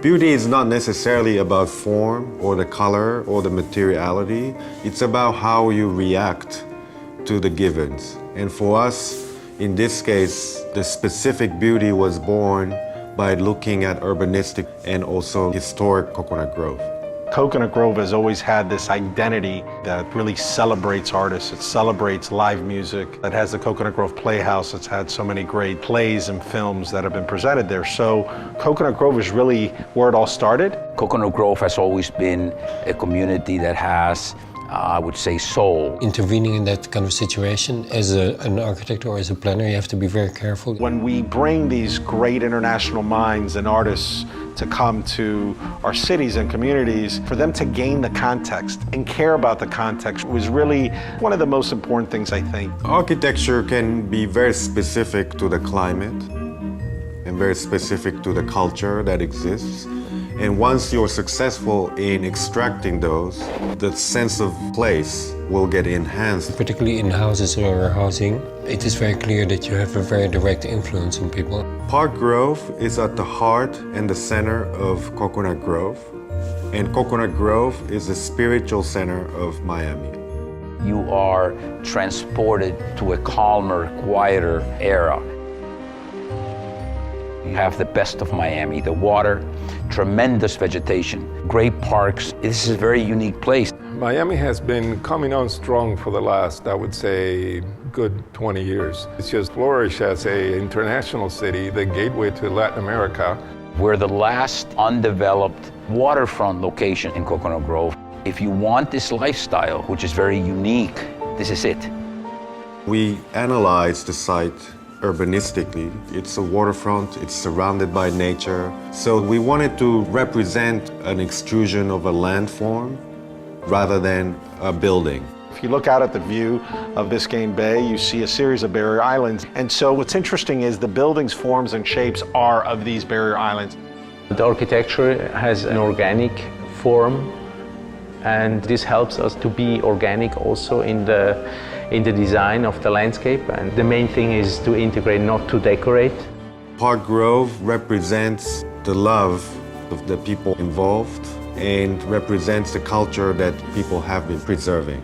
Beauty is not necessarily about form or the color or the materiality. It's about how you react to the givens. And for us, in this case, the specific beauty was born by looking at urbanistic and also historic Coconut Grove. Coconut Grove has always had this identity that really celebrates artists. It celebrates live music. It has the Coconut Grove Playhouse. It's had so many great plays and films that have been presented there. So Coconut Grove is really where it all started. Coconut Grove has always been a community that has, I would say, soul. Intervening in that kind of situation as an architect or as a planner, you have to be very careful. When we bring these great international minds and artists to come to our cities and communities, for them to gain the context and care about the context was really one of the most important things, I think. Architecture can be very specific to the climate and very specific to the culture that exists. And once you're successful in extracting those, the sense of place will get enhanced. Particularly in houses or housing, it is very clear that you have a very direct influence on people. Park Grove is at the heart and the center of Coconut Grove. And Coconut Grove is the spiritual center of Miami. You are transported to a calmer, quieter era. You have the best of Miami, the water, tremendous vegetation, great parks. This is a very unique place. Miami has been coming on strong for the last, I would say, good 20 years. It's just flourished as an international city, the gateway to Latin America. We're the last undeveloped waterfront location in Coconut Grove. If you want this lifestyle, which is very unique, this is it. We analyzed the site urbanistically. It's a waterfront, it's surrounded by nature. So we wanted to represent an extrusion of a landform rather than a building. If you look out at the view of Biscayne Bay, you see a series of barrier islands. And so what's interesting is the buildings, forms, and shapes are of these barrier islands. The architecture has an organic form, and this helps us to be organic also in the design of the landscape. And the main thing is to integrate, not to decorate. Park Grove represents the love of the people involved and represents the culture that people have been preserving.